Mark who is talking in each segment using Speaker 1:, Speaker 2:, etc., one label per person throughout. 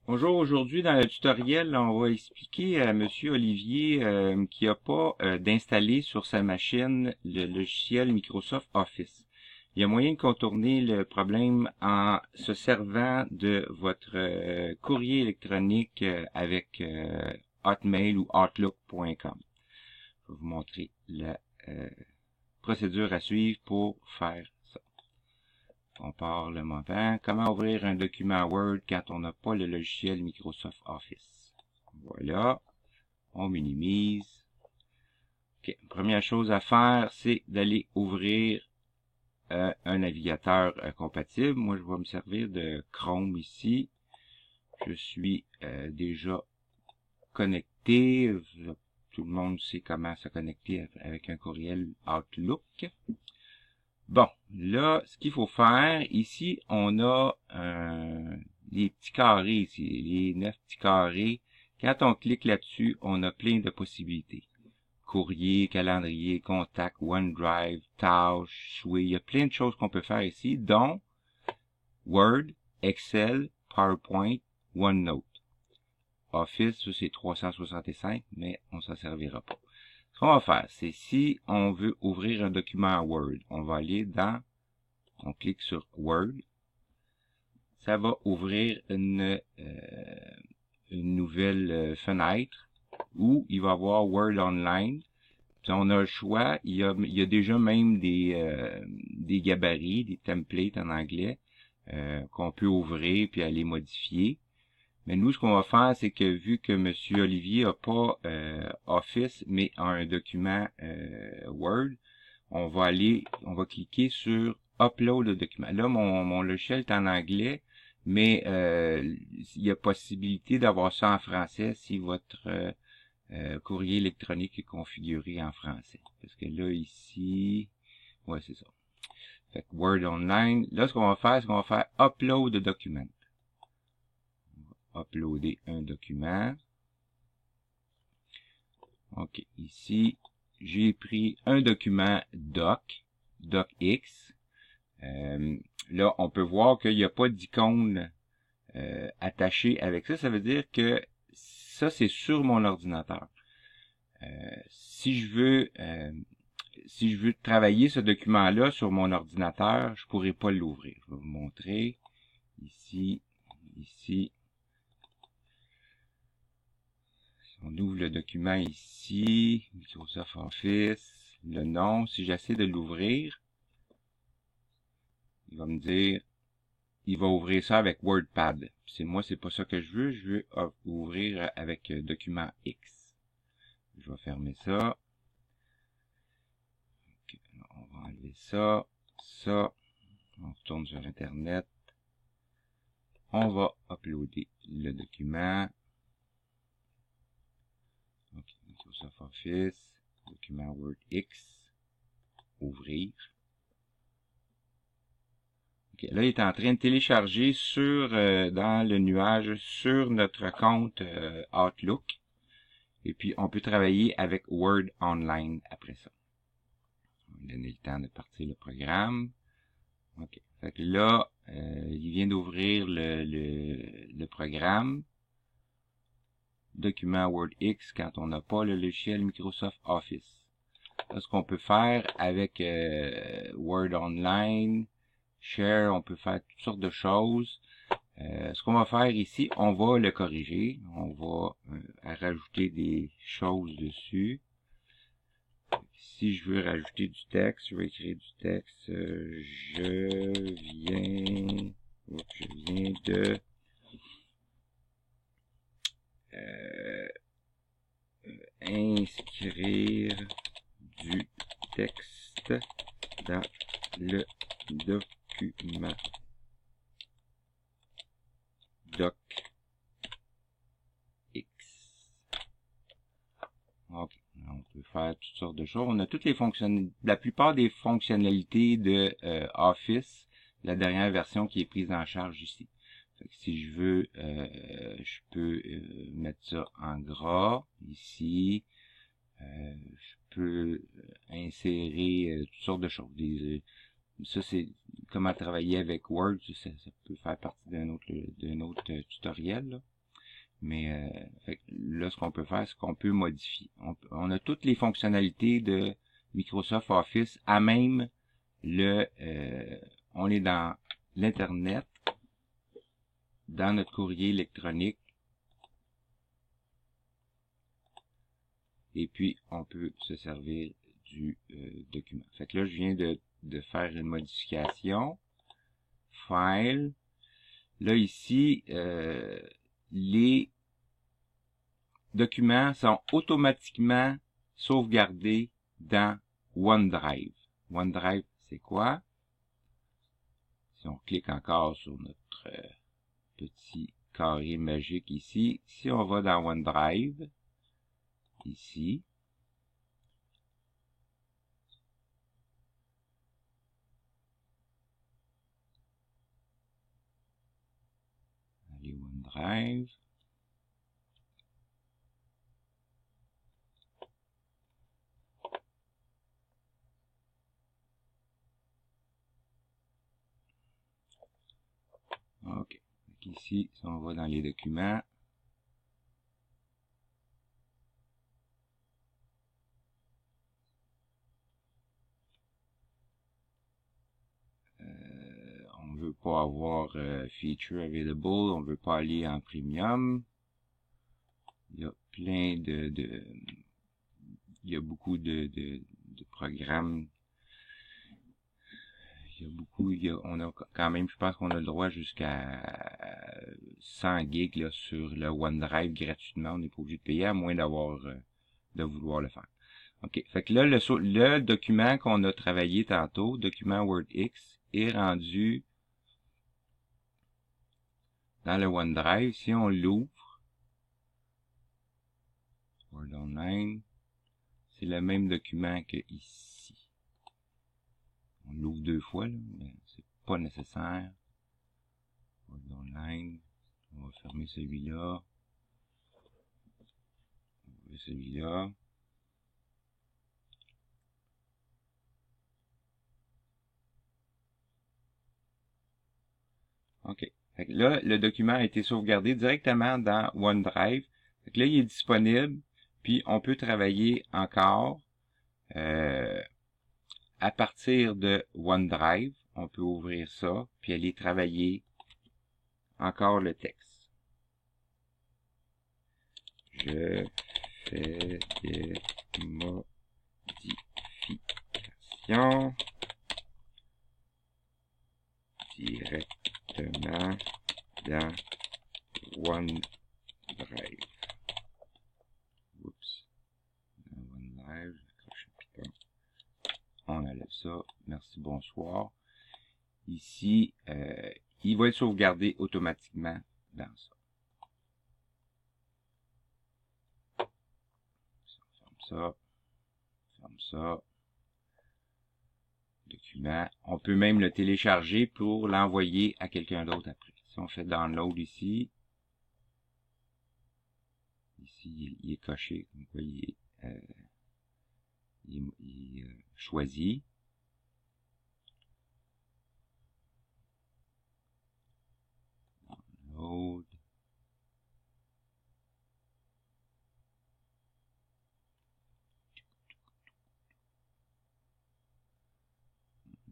Speaker 1: Bonjour, aujourd'hui dans le tutoriel, on va expliquer à Monsieur Olivier qui n'a pas d'installer sur sa machine le logiciel Microsoft Office. Il y a moyen de contourner le problème en se servant de votre courrier électronique avec Hotmail ou Outlook.com. Je vais vous montrer la procédure à suivre pour faire ça. On part le montant. Comment ouvrir un document Word quand on n'a pas le logiciel Microsoft Office. Voilà. On minimise. OK. Première chose à faire, c'est d'aller ouvrir un navigateur compatible. Moi, je vais me servir de Chrome ici. Je suis déjà connecté. Tout le monde sait comment se connecter avec un courriel Outlook. Bon, là, ce qu'il faut faire, ici, on a les petits carrés ici, les 9 petits carrés. Quand on clique là-dessus, on a plein de possibilités. Courrier, calendrier, contact, OneDrive, tâches, souhait. Il y a plein de choses qu'on peut faire ici, dont Word, Excel, PowerPoint, OneNote. Office, ça c'est 365, mais on s'en servira pas. Ce qu'on va faire, c'est si on veut ouvrir un document Word, on va aller dans, on clique sur Word, ça va ouvrir une nouvelle fenêtre où il va y avoir Word Online. Puis on a le choix, il y a déjà même des gabarits, des templates en anglais qu'on peut ouvrir puis aller modifier. Mais nous, ce qu'on va faire, c'est que vu que M. Olivier n'a pas Office, mais a un document Word, on va cliquer sur Upload le document. Là, mon logiciel est en anglais, mais il y a possibilité d'avoir ça en français si votre courrier électronique est configuré en français. Parce que là, ici, ouais, c'est ça. Fait que Word Online, là, ce qu'on va faire, c'est qu'on va faire Upload le document. Uploader un document. OK. Ici, j'ai pris un document docx. Là, on peut voir qu'il n'y a pas d'icône attachée avec ça. Ça veut dire que ça, c'est sur mon ordinateur. Si je veux travailler ce document-là sur mon ordinateur, je pourrais pas l'ouvrir. Je vais vous montrer. Ici. On ouvre le document ici, Microsoft Office, le nom. Si j'essaie de l'ouvrir, il va me dire, il va ouvrir ça avec WordPad. Moi, c'est pas ça que je veux ouvrir avec document X. Je vais fermer ça. Okay, on va enlever ça, on retourne sur Internet. On va uploader le document. OK, Microsoft Office, document Word X, ouvrir. OK, là, il est en train de télécharger dans le nuage sur notre compte Outlook. Et puis, on peut travailler avec Word Online après ça. On va donner le temps de partir le programme. OK. Fait que là, il vient d'ouvrir le programme. Document Word X quand on n'a pas le logiciel Microsoft Office. Là, ce qu'on peut faire avec Word Online, Share, on peut faire toutes sortes de choses. Ce qu'on va faire ici, on va le corriger. On va rajouter des choses dessus. Si je veux rajouter du texte, je vais écrire du texte. Je viens de inscrire du texte dans le document docx. OK. On peut faire toutes sortes de choses. On a toutes les la plupart des fonctionnalités de Office, la dernière version qui est prise en charge ici. Fait que si je veux, je peux mettre ça en gras ici. Je peux insérer toutes sortes de choses. Ça, c'est comment travailler avec Word. Ça peut faire partie d'un autre tutoriel, là. Mais fait que là, ce qu'on peut faire, c'est qu'on peut modifier. On a toutes les fonctionnalités de Microsoft Office à même on est dans l'Internet, dans notre courrier électronique, et puis on peut se servir du document. Fait que là, je viens de faire une modification. File. Là, ici, les documents sont automatiquement sauvegardés dans OneDrive. OneDrive, c'est quoi? Si on clique encore sur notre petit carré magique ici, si on va dans OneDrive, ici, allez OneDrive, ok. Ici, si on va dans les documents, on veut pas avoir feature available, on veut pas aller en premium. Il y a plein il y a beaucoup de programmes. Il y a beaucoup, on a quand même, je pense qu'on a le droit jusqu'à 100 gigs là, sur le OneDrive gratuitement. On n'est pas obligé de payer à moins d'avoir de vouloir le faire. OK. Fait que là, le document qu'on a travaillé tantôt, document WordX, est rendu dans le OneDrive. Si on l'ouvre, Word Online, c'est le même document que ici. On l'ouvre deux fois, là, mais c'est pas nécessaire. Word Online. On va fermer celui-là. On va celui-là. OK. Fait que là, le document a été sauvegardé directement dans OneDrive. Fait que là, il est disponible. Puis, on peut travailler encore à partir de OneDrive. On peut ouvrir ça, puis aller travailler encore le texte. Je fais des modifications directement dans OneDrive. Oups. Dans OneDrive, j'accroche un piton. On enlève ça. Merci, bonsoir. Ici, il va être sauvegardé automatiquement dans ça. Ferme ça. Document. On peut même le télécharger pour l'envoyer à quelqu'un d'autre après. Si on fait download ici, il est coché, comme quoi il est choisi. Download.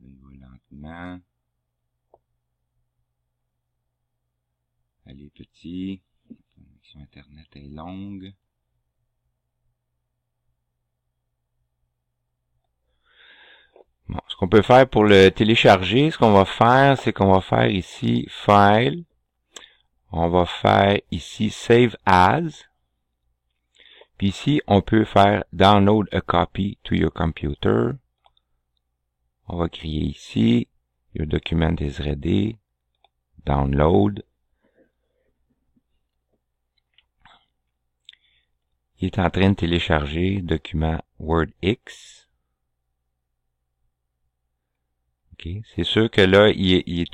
Speaker 1: Il va lentement. Elle est petite. La connexion Internet est longue. Bon, ce qu'on peut faire pour le télécharger, ce qu'on va faire, c'est qu'on va faire ici File. On va faire ici Save As. Puis ici, on peut faire Download a copy to your computer. On va créer ici Your document is ready. Download. Il est en train de télécharger document WordX. Okay. C'est sûr que là, il est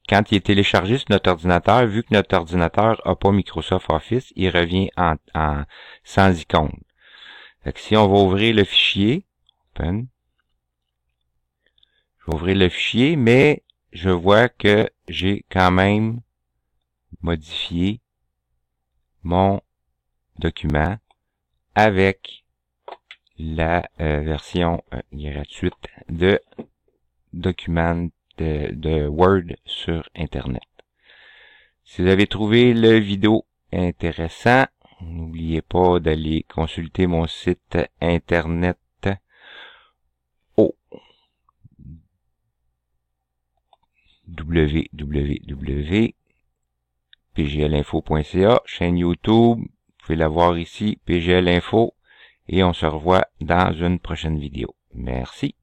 Speaker 1: quand il est téléchargé sur notre ordinateur, vu que notre ordinateur n'a pas Microsoft Office, il revient sans icône. Fait que si on va ouvrir le fichier, open, je vais ouvrir le fichier, mais je vois que j'ai quand même modifié
Speaker 2: mon document avec la version gratuite de document de Word sur Internet. Si vous avez trouvé le vidéo intéressant, n'oubliez pas d'aller consulter mon site Internet au www.pglinfo.ca, chaîne YouTube, vous pouvez la voir ici, PGL Info, et on se revoit dans une prochaine vidéo. Merci.